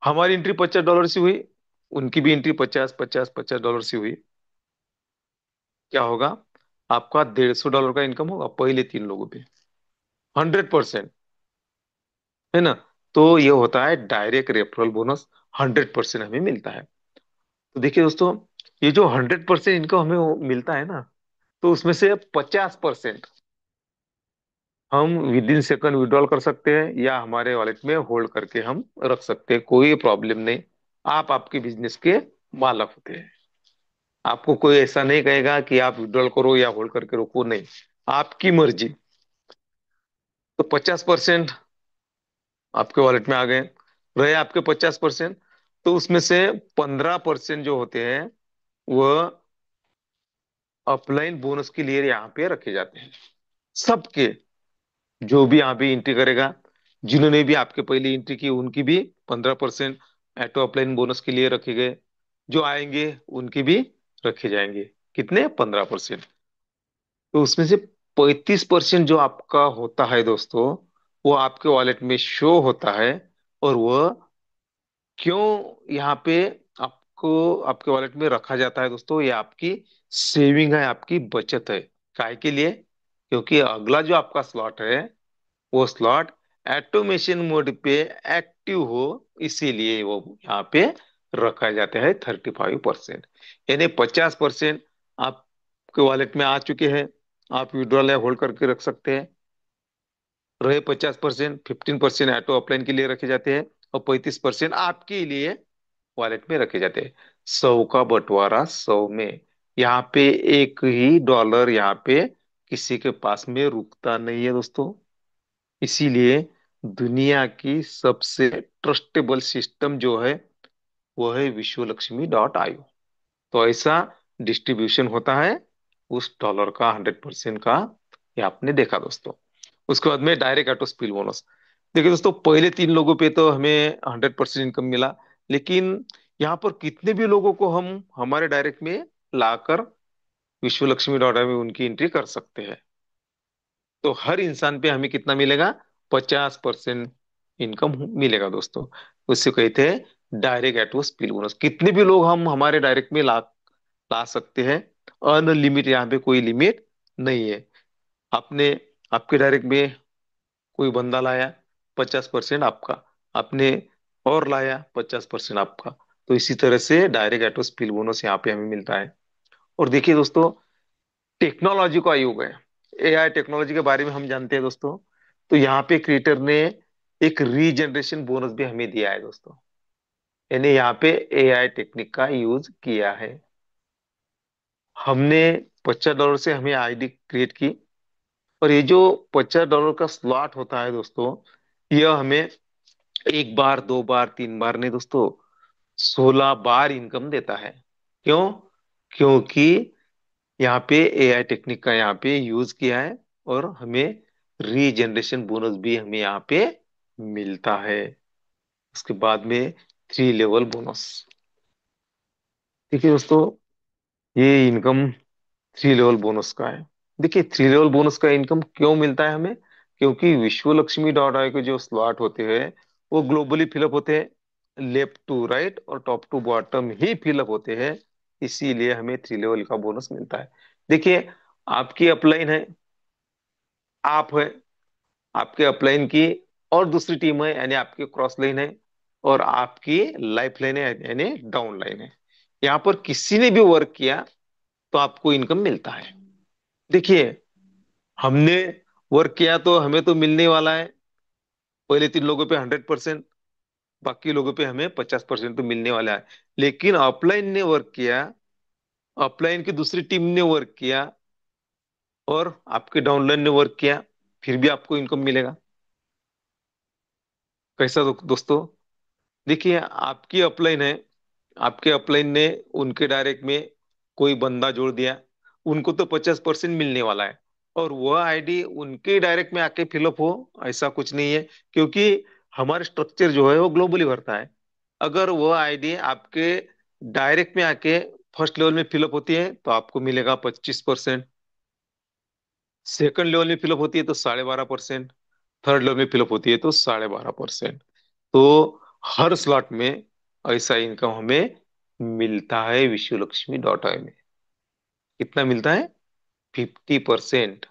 हमारी एंट्री $50 से हुई, उनकी भी एंट्री 50 50 $50 से हुई। क्या होगा, आपका $150 का इनकम होगा पहले 3 लोगों पे, 100%, है ना। तो ये होता है डायरेक्ट रेफरल बोनस, 100% हमें मिलता है। तो देखिए दोस्तों, ये जो 100% इनकम हमें मिलता है ना, तो उसमें से 50% हम विद इन सेकंड विड्रॉल कर सकते हैं या हमारे वॉलेट में होल्ड करके हम रख सकते हैं, कोई प्रॉब्लम नहीं। आप आपके बिजनेस के मालक होते हैं। आपको कोई ऐसा नहीं कहेगा कि आप विड्रॉल करो या होल्ड करके रखो, नहीं, आपकी मर्जी। तो 50% आपके वॉलेट में आ गए, रहे आपके 50%। तो उसमें से 15% जो होते हैं वह अपलाइन बोनस के लिए यहाँ पे रखे जाते हैं। सबके, जो भी यहाँ पे एंट्री करेगा, जिन्होंने भी आपके पहले एंट्री की उनकी भी 15% ऑटो अपलाइन बोनस के लिए रखे गए। जो आएंगे उनके भी रखे जाएंगे। कितने? 15%। तो उसमें से 35% जो आपका होता है दोस्तों, वो आपके वॉलेट में शो होता है। और वह क्यों यहाँ पे आपको आपके वॉलेट में रखा जाता है दोस्तों, ये आपकी सेविंग है, आपकी बचत है। काय के लिए? क्योंकि अगला जो आपका स्लॉट है, वो स्लॉट ऑटोमेशन मोड पे एक्टिव हो, इसीलिए वो यहाँ पे रखा जाता है 35%। यानी 50% आपके वॉलेट में आ चुके हैं, आप विड्रॉल या होल्ड करके रख सकते हैं। रहे 50%, 15% ऑटो अपलाइन के लिए रखे जाते हैं और 35% आपके लिए वॉलेट में रखे जाते हैं। 100 का बंटवारा 100 में। यहाँ पे एक ही डॉलर यहाँ पे किसी के पास में रुकता नहीं है दोस्तों। इसीलिए दुनिया की सबसे ट्रस्टेबल सिस्टम जो है वो है विश्वलक्ष्मी.io। तो ऐसा डिस्ट्रीब्यूशन होता है उस डॉलर का 100% का। ये आपने देखा दोस्तों। उसके बाद में डायरेक्ट ऑटो स्पिल बोनस। देखिए दोस्तों, पहले 3 लोगों पे तो हमें 100% इनकम मिला, लेकिन यहाँ पर कितने भी लोगों को हम हमारे डायरेक्ट में लाकर विश्वलक्ष्मी.io में उनकी एंट्री कर सकते हैं। तो हर इंसान पे हमें कितना मिलेगा? 50% इनकम मिलेगा दोस्तों। उससे कहते हैं डायरेक्ट एटो स्पिल बोनस। कितने भी लोग हम हमारे डायरेक्ट में ला ला सकते हैं। अनलिमिट, यहाँ पे कोई लिमिट नहीं है। आपने आपके डायरेक्ट में कोई बंदा लाया, 50% आपका। आपने और लाया, 50% आपका। तो इसी तरह से डायरेक्ट एटो स्पिल बोनस यहाँ पे हमें मिलता है। और देखिए दोस्तों, टेक्नोलॉजी का युग है। एआई टेक्नोलॉजी के बारे में हम जानते हैं दोस्तों। तो यहाँ पे क्रिएटर ने एक रीजनरेशन बोनस भी हमें दिया है दोस्तों। यानी यहाँ पे एआई टेक्निक का यूज किया है। हमने $50 से हमें आईडी क्रिएट की, और ये जो $50 का स्लॉट होता है दोस्तों, यह हमें एक बार, 2 बार, 3 बार नहीं दोस्तों, 16 बार इनकम देता है। क्यों? क्योंकि यहाँ पे एआई टेक्निक का यहाँ पे यूज किया है, और हमें रीजनरेशन बोनस भी हमें यहाँ पे मिलता है। उसके बाद में 3 लेवल बोनस। देखिए दोस्तों, ये इनकम 3 लेवल बोनस का है। देखिए, 3 लेवल बोनस का इनकम क्यों मिलता है हमें? क्योंकि विश्वलक्ष्मी.io के जो स्लॉट होते हैं वो ग्लोबली फिलअप होते हैं, लेफ्ट टू राइट और टॉप टू बॉटम ही फिलअप होते हैं। इसीलिए हमें 3 लेवल का बोनस मिलता है। देखिए, आपकी अपलाइन है, आप है, आपके अपलाइन की और दूसरी टीम है, यानी आपकी क्रॉस लाइन है, और आपकी लाइफ लाइन है, यानी डाउन लाइन है। यहाँ पर किसी ने भी वर्क किया तो आपको इनकम मिलता है। देखिए, हमने वर्क किया तो हमें तो मिलने वाला है, पहले 3 लोगों पे 100%, बाकी लोगों पे हमें 50% तो मिलने वाला है। लेकिन अपलाइन ने वर्क किया, अपलाइन की दूसरी टीम ने वर्क किया, और आपके डाउनलाइन ने वर्क किया, फिर भी आपको इनकम मिलेगा। कैसा दोस्तों? देखिए, आपकी अपलाइन है, आपके अपलाइन ने उनके डायरेक्ट में कोई बंदा जोड़ दिया, उनको तो 50% मिलने वाला है। और वह आईडी उनके डायरेक्ट में आके फिलअप हो, ऐसा कुछ नहीं है। क्योंकि हमारा स्ट्रक्चर जो है वो ग्लोबली भरता है। अगर वह आईडी आपके डायरेक्ट में आके फर्स्ट लेवल में फिलअप होती है तो आपको मिलेगा 25%। सेकंड लेवल में फिलअप होती है तो 12.5%। थर्ड लेवल में फिलअप होती है तो 12.5%। तो हर स्लॉट में ऐसा इनकम हमें मिलता है विश्वलक्ष्मी.io में। कितना मिलता है? 50%।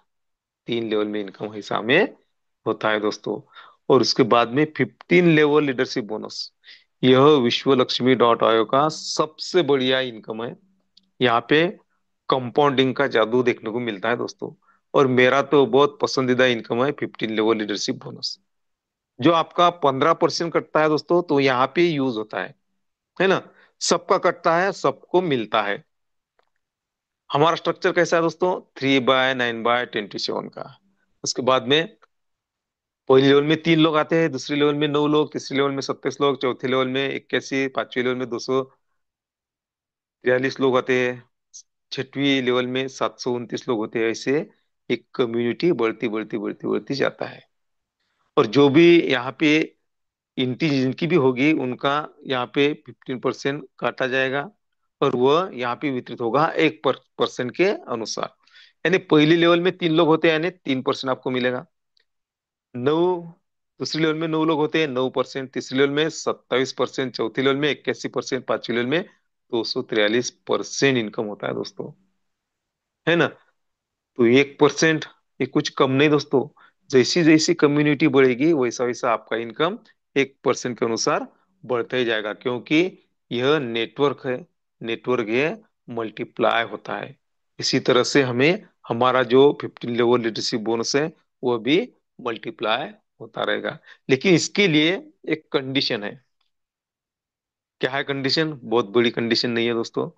3 लेवल में इनकम ऐसा हमें होता है दोस्तों। और उसके बाद में 15 लेवल लीडरशिप बोनस। यह विश्वलक्ष्मी.io का सबसे बढ़िया इनकम है। यहाँ पे कंपाउंडिंग का जादू देखने को मिलता है दोस्तों। और मेरा तो बहुत पसंदीदा इनकम है 15 लेवल लीडरशिप बोनस। जो आपका 15% कटता है दोस्तों, तो यहाँ पे यूज होता है ना। सबका कटता है, सबको मिलता है। हमारा स्ट्रक्चर कैसा है दोस्तों? 3/9/27 का। उसके बाद में पहली लेवल में 3 लोग आते हैं, दूसरी लेवल में 9 लोग, तीसरी लेवल में 27 लोग, चौथी लेवल में 81, पांचवी लेवल में 243 लोग आते हैं, छठवीं लेवल में 729 लोग होते हैं। ऐसे एक कम्युनिटी बढ़ती बढ़ती बढ़ती बढ़ती जाता है। और जो भी यहाँ पे इंटी जिनकी भी होगी उनका यहाँ पे 15% काटा जाएगा, और वह यहाँ पे वितरित होगा 1% के अनुसार। यानी पहली लेवल में 3 लोग होते हैं, यानी 3% आपको मिलेगा। नौ दूसरी लेवल में 9 लोग होते हैं, 9%। तीसरी लेवल में 27%, चौथी लेवल में 81%, पांचवी लेवल में 243% इनकम होता है दोस्तों। है ना। तो 1% ये कुछ कम नहीं दोस्तों। जैसी जैसी कम्युनिटी बढ़ेगी वैसा वैसा आपका इनकम 1% के अनुसार बढ़ता ही जाएगा। क्योंकि यह नेटवर्क है, नेटवर्क ये मल्टीप्लाई होता है। इसी तरह से हमें हमारा जो 15 लेवल लीडरशिप बोनस है वह भी मल्टीप्लाई होता रहेगा। लेकिन इसके लिए एक कंडीशन है। क्या है कंडीशन? बहुत बड़ी कंडीशन नहीं है दोस्तों,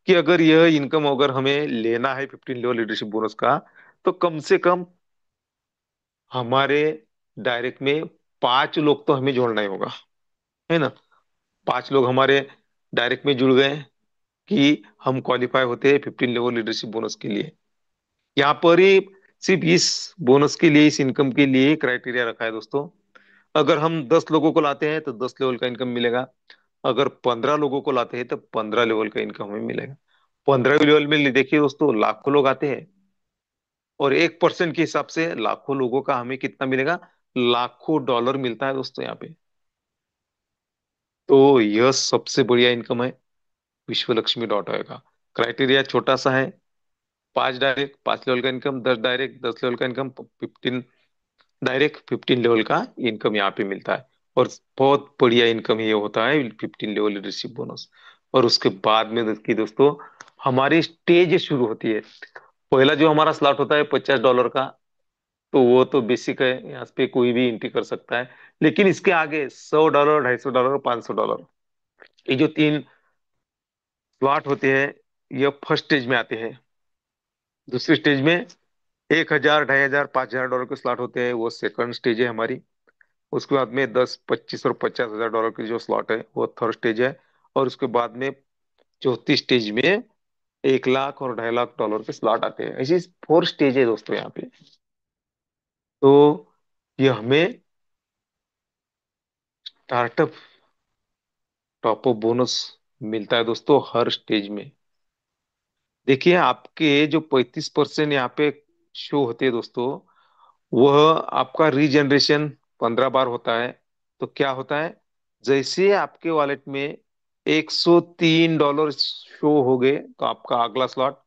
कि अगर यह इनकम अगर हमें लेना है 15 लेवल लीडरशिप बोनस का, तो कम से कम हमारे डायरेक्ट में 5 लोग तो हमें जोड़ना ही होगा, है ना। 5 लोग हमारे डायरेक्ट में जुड़ गए कि हम क्वालिफाई होते हैं 15 लेवल लीडरशिप बोनस के लिए। यहाँ पर ही सिर्फ इस बोनस के लिए, इस इनकम के लिए क्राइटेरिया रखा है दोस्तों। अगर हम 10 लोगों को लाते हैं तो 10 लेवल का इनकम मिलेगा। अगर 15 लोगों को लाते हैं तो 15 लेवल का इनकम हमें मिलेगा। 15 लेवल में देखिए दोस्तों, लाखों लोग आते हैं, और 1% के हिसाब से लाखों लोगों का हमें कितना मिलेगा? लाखों डॉलर मिलता है दोस्तों यहाँ पे। तो यह सबसे बढ़िया इनकम है विश्व लक्ष्मी डॉट ऑय का। क्राइटेरिया छोटा सा है, 5 डायरेक्ट, 5 लेवल का इनकम, 10 डायरेक्ट, 10 लेवल का इनकम, 15 डायरेक्ट, 15 लेवल का इनकम यहाँ पे मिलता है। और बहुत बढ़िया इनकम ये होता है 15 लेवल लीडरशिप बोनस। और उसके बाद में देखिए दोस्तों, हमारी स्टेज शुरू होती है। पहला जो हमारा स्लॉट होता है $50 का, तो वो तो बेसिक है, यहाँ पे कोई भी एंट्री कर सकता है। लेकिन इसके आगे $100, $250, $500, ये जो 3 स्लॉट होते हैं, ये फर्स्ट स्टेज में आते हैं। दूसरी स्टेज में 1,000, 2,500, $5,000 के स्लॉट होते हैं, वो सेकंड स्टेज है हमारी। उसके बाद में 10, 25 और $50,000 की जो स्लॉट है वो थर्ड स्टेज है। और उसके बाद में चौथी स्टेज में 1 लाख और $2.5 लाख के स्लॉट आते हैं। ऐसी 4 स्टेज है दोस्तों यहाँ पे। तो ये हमें स्टार्टअप टॉप अप बोनस मिलता है दोस्तों हर स्टेज में। देखिए, आपके जो 35% यहाँ पे शो होते हैं दोस्तों, वह आपका रीजनरेशन 15 बार होता है। तो क्या होता है, जैसे आपके वॉलेट में $103 शो हो गए, तो आपका अगला स्लॉट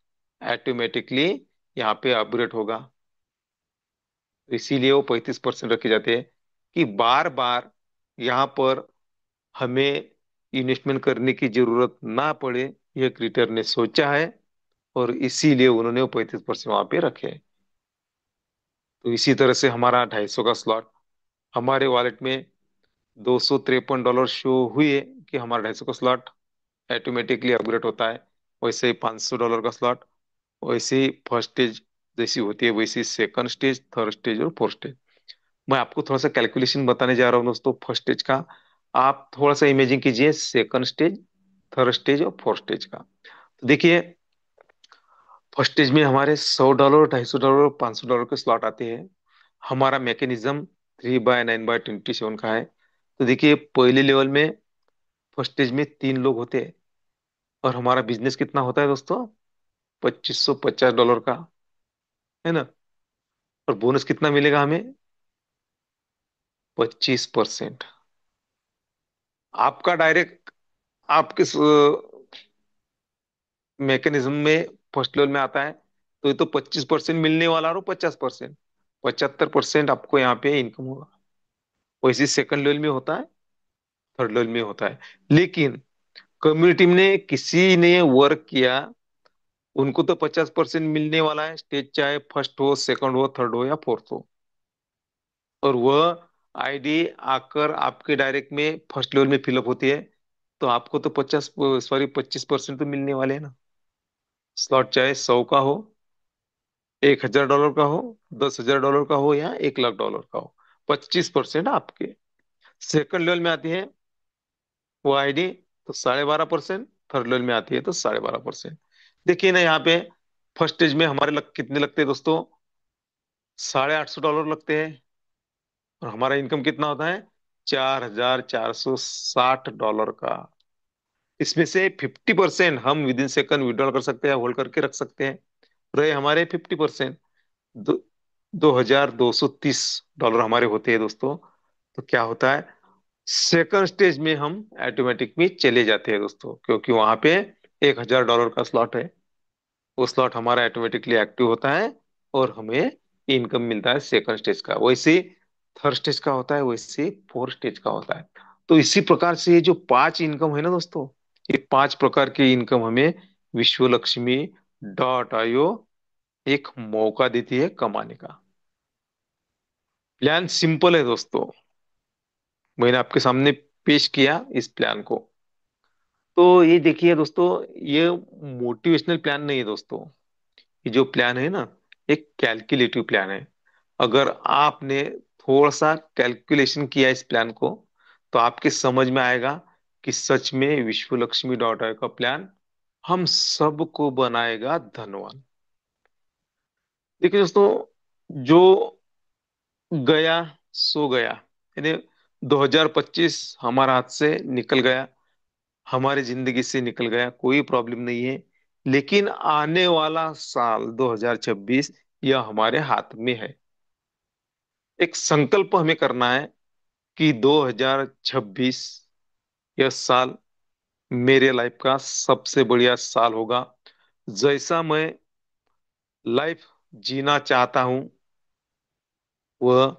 ऑटोमेटिकली यहाँ पे अपग्रेड होगा। तो इसीलिए वो 35% रखे जाते हैं, कि बार बार यहाँ पर हमें इन्वेस्टमेंट करने की जरूरत ना पड़े। यह क्रिएटर ने सोचा है, और इसीलिए उन्होंने वो 35% वहां पे रखे हैं। तो इसी तरह से हमारा 250 का स्लॉट, हमारे वॉलेट में $253 शो हुए कि हमारा 250 का स्लॉट ऑटोमेटिकली अपग्रेड होता है। वैसे ही $500 का स्लॉट, वैसे ही फर्स्ट स्टेज जैसी होती है, वैसे ही सेकंड स्टेज, थर्ड स्टेज और फोर्थ स्टेज। मैं आपको थोड़ा सा कैलकुलेशन बताने जा रहा हूँ दोस्तों फर्स्ट स्टेज का। आप थोड़ा सा इमेजिन कीजिए सेकंड स्टेज, थर्ड स्टेज और फोर्थ स्टेज का। तो देखिए, फर्स्ट स्टेज में हमारे $100, $250, $500 के स्लॉट आते हैं। हमारा मैकेनिज्म 3/9/27 का है। तो देखिए, पहले लेवल में फर्स्ट स्टेज में 3 लोग होते हैं, और हमारा बिजनेस कितना होता है दोस्तों? $2,550 का, है ना। और बोनस कितना मिलेगा हमें? 25%। आपका डायरेक्ट आपके मैकेनिज्म में फर्स्ट लेवल में आता है, तो ये तो 25% मिलने वाला, और 50%, 75% आपको यहाँ पे इनकम होगा। वैसे सेकंड लेवल में होता है, थर्ड लेवल में होता है। लेकिन कम्युनिटी ने किसी ने वर्क किया, उनको तो 50% मिलने वाला है, स्टेज चाहे फर्स्ट हो, सेकंड हो, थर्ड हो या फोर्थ हो। और वह आईडी आकर आपके डायरेक्ट में फर्स्ट लेवल में फिलअप होती है, तो आपको तो 25% तो मिलने वाले हैं ना। स्लॉट चाहे 100 का हो, $1,000 का हो, $10,000 का हो, या $1 लाख का हो, 25% आपके। सेकंड लेवल में आती है वो आईडी, तो 12.5%। थर्ड लेवल में आती है तो 12.5%। देखिए ना यहाँ पे, फर्स्ट स्टेज में हमारे कितने लगते हैं दोस्तों? $850 लगते हैं। और हमारा इनकम कितना होता है? $4,460 का। इसमें से 50% हम विद इन सेकंड विड्रॉल कर सकते हैं, होल्ड करके रख सकते हैं। रहे हमारे 50%, दो 2,230 डॉलर हमारे होते हैं दोस्तों। तो क्या होता है, सेकंड स्टेज में हम ऑटोमेटिक में चले जाते हैं दोस्तों, क्योंकि वहां पे $1,000 का स्लॉट है। वो स्लॉट हमारा ऑटोमेटिकली एक्टिव होता है, और हमें इनकम मिलता है सेकंड स्टेज का। वैसे थर्ड स्टेज का होता है, वैसे फोर्थ स्टेज का होता है। तो इसी प्रकार से ये जो 5 इनकम है ना दोस्तों, ये 5 प्रकार की इनकम हमें विश्व लक्ष्मी डॉट आईओ एक मौका देती है कमाने का। प्लान सिंपल है दोस्तों। मैंने आपके सामने पेश किया इस प्लान को। तो ये देखिए दोस्तों, ये मोटिवेशनल प्लान नहीं है दोस्तों। ये जो प्लान है ना, एक कैलकुलेटिव प्लान है। अगर आपने थोड़ा सा कैलकुलेशन किया इस प्लान को, तो आपके समझ में आएगा कि सच में विश्व लक्ष्मी डॉट का प्लान हम सबको बनाएगा धनवान। देखिए दोस्तों, जो गया सो गया, यानी 2025 हमारा हाथ से निकल गया, हमारी जिंदगी से निकल गया, कोई प्रॉब्लम नहीं है। लेकिन आने वाला साल 2026 यह हमारे हाथ में है। एक संकल्प हमें करना है कि 2026 यह साल मेरे लाइफ का सबसे बढ़िया साल होगा। जैसा मैं लाइफ जीना चाहता हूं, वह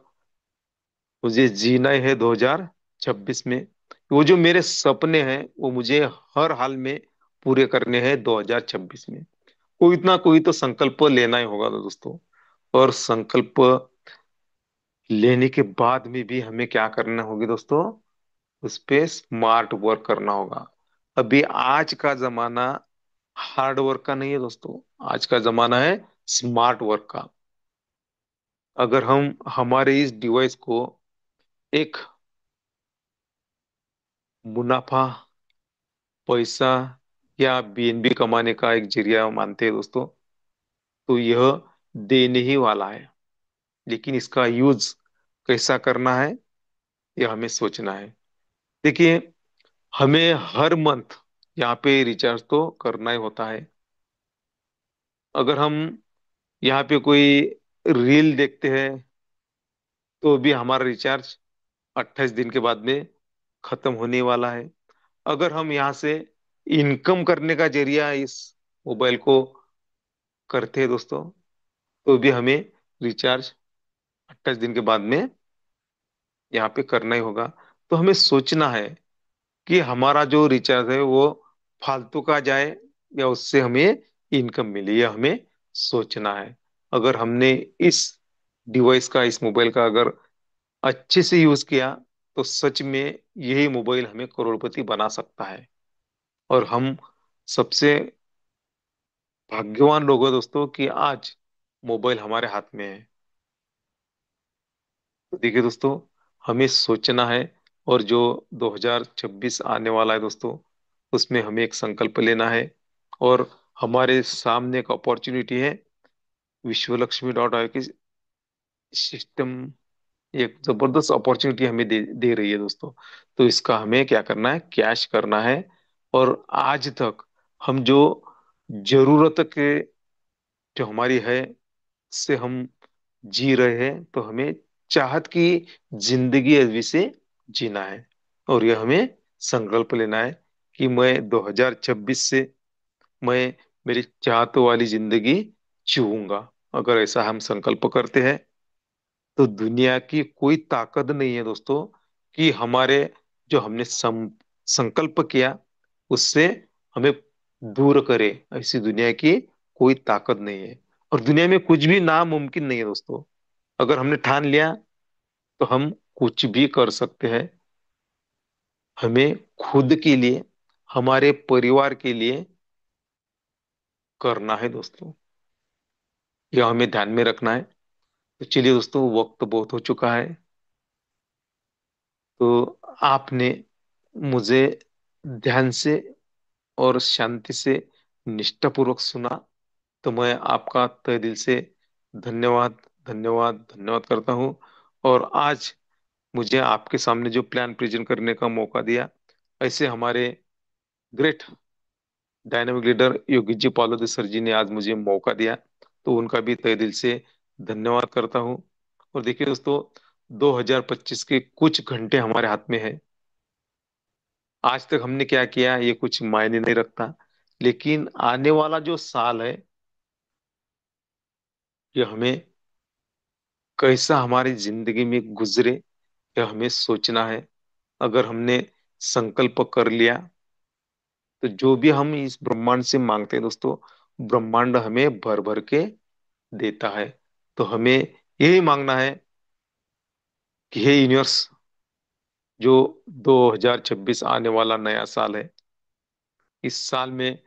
मुझे जीना ही है 2026 में। वो जो मेरे सपने हैं वो मुझे हर हाल में पूरे करने हैं 2026 में। कोई ना कोई तो संकल्प लेना ही होगा दोस्तों। और संकल्प लेने के बाद में भी हमें क्या करना होगी दोस्तों? उस पे स्मार्ट वर्क करना होगा। अभी आज का जमाना हार्ड वर्क का नहीं है दोस्तों। आज का जमाना है स्मार्ट वर्क का। अगर हम हमारे इस डिवाइस को एक मुनाफा, पैसा या बीएनबी कमाने का एक जरिया मानते हैं दोस्तों, तो यह देने ही वाला है। लेकिन इसका यूज कैसा करना है, यह हमें सोचना है। देखिए, हमें हर मंथ यहाँ पे रिचार्ज तो करना ही होता है। अगर हम यहाँ पे कोई रील देखते हैं, तो भी हमारा रिचार्ज 28 दिन के बाद में खत्म होने वाला है। अगर हम यहाँ से इनकम करने का जरिया इस मोबाइल को करते हैं दोस्तों, तो भी हमें रिचार्ज 28 दिन के बाद में यहाँ पे करना ही होगा। तो हमें सोचना है कि हमारा जो रिचार्ज है वो फालतू का जाए या उससे हमें इनकम मिले, यह हमें सोचना है। अगर हमने इस डिवाइस का, इस मोबाइल का अगर अच्छे से यूज किया, तो सच में यही मोबाइल हमें करोड़पति बना सकता है। और हम सबसे भाग्यवान लोग हैं दोस्तों कि आज मोबाइल हमारे हाथ में है। तो देखिए दोस्तों, हमें सोचना है। और जो 2026 आने वाला है दोस्तों, उसमें हमें एक संकल्प लेना है। और हमारे सामने एक अपॉर्चुनिटी है, विश्व लक्ष्मी डॉट आई की सिस्टम एक जबरदस्त अपॉर्चुनिटी हमें दे रही है दोस्तों। तो इसका हमें क्या करना है? कैश करना है। और आज तक हम जो जरूरत के, जो हमारी है, से हम जी रहे हैं, तो हमें चाहत की जिंदगी अभी से जीना है। और यह हमें संकल्प लेना है कि मैं 2026 से मैं मेरी चाहत वाली जिंदगी जीऊंगा। अगर ऐसा हम संकल्प करते हैं, तो दुनिया की कोई ताकत नहीं है दोस्तों कि हमारे, जो हमने संकल्प किया उससे हमें दूर करे। ऐसी दुनिया की कोई ताकत नहीं है। और दुनिया में कुछ भी नामुमकिन नहीं है दोस्तों। अगर हमने ठान लिया, तो हम कुछ भी कर सकते हैं। हमें खुद के लिए, हमारे परिवार के लिए करना है दोस्तों। यह हमें ध्यान में रखना है। तो चलिए दोस्तों, वक्त बहुत हो चुका है। तो आपने मुझे ध्यान से और शांति से, निष्ठापूर्वक सुना। तो मैं आपका तहे दिल से धन्यवाद, धन्यवाद, धन्यवाद करता हूँ। और आज मुझे आपके सामने जो प्लान प्रेजेंट करने का मौका दिया, ऐसे हमारे great dynamic leader Yogi ji पालोदी sir जी ने आज मुझे मौका दिया, तो उनका भी तहे दिल से धन्यवाद करता हूँ। और देखिए दोस्तों, 2025 के कुछ घंटे हमारे हाथ में है। आज तक हमने क्या किया ये कुछ मायने नहीं रखता। लेकिन आने वाला जो साल है, ये हमें कैसा हमारी जिंदगी में गुजरे, यह हमें सोचना है। अगर हमने संकल्प कर लिया, तो जो भी हम इस ब्रह्मांड से मांगते हैं दोस्तों, ब्रह्मांड हमें भर भर के देता है। तो हमें यही मांगना है कि हे यूनिवर्स, जो 2026 आने वाला नया साल है, इस साल में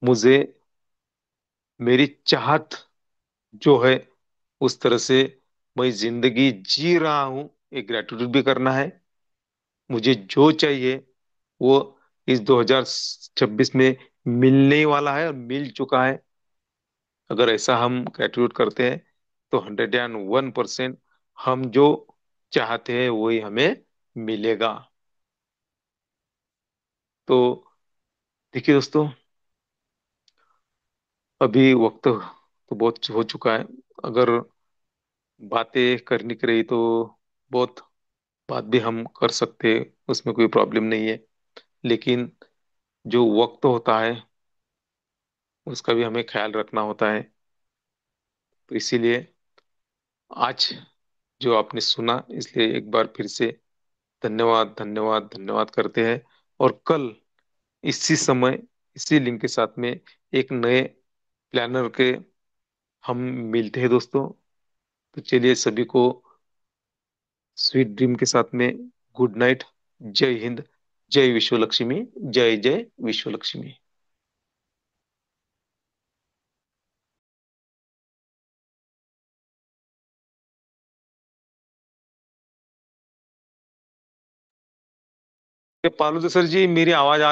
मुझे मेरी चाहत जो है उस तरह से मैं जिंदगी जी रहा हूं, एक ग्रेटिट्यूड भी करना है। मुझे जो चाहिए वो इस 2026 में मिलने ही वाला है और मिल चुका है। अगर ऐसा हम ग्रेटिट्यूड करते हैं तो 101% हम जो चाहते हैं वही हमें मिलेगा। तो देखिए दोस्तों, अभी वक्त तो बहुत हो चुका है। अगर बातें करनी की रही तो बहुत बात भी हम कर सकते हैं, उसमें कोई प्रॉब्लम नहीं है। लेकिन जो वक्त होता है उसका भी हमें ख्याल रखना होता है। तो इसीलिए आज जो आपने सुना, इसलिए एक बार फिर से धन्यवाद धन्यवाद धन्यवाद करते हैं। और कल इसी समय इसी लिंक के साथ में एक नए प्लानर के हम मिलते हैं दोस्तों। तो चलिए सभी को स्वीट ड्रीम के साथ में गुड नाइट। जय हिंद, जय विश्व लक्ष्मी, जय जय विश्व लक्ष्मी। पालू सर जी, मेरी आवाज आ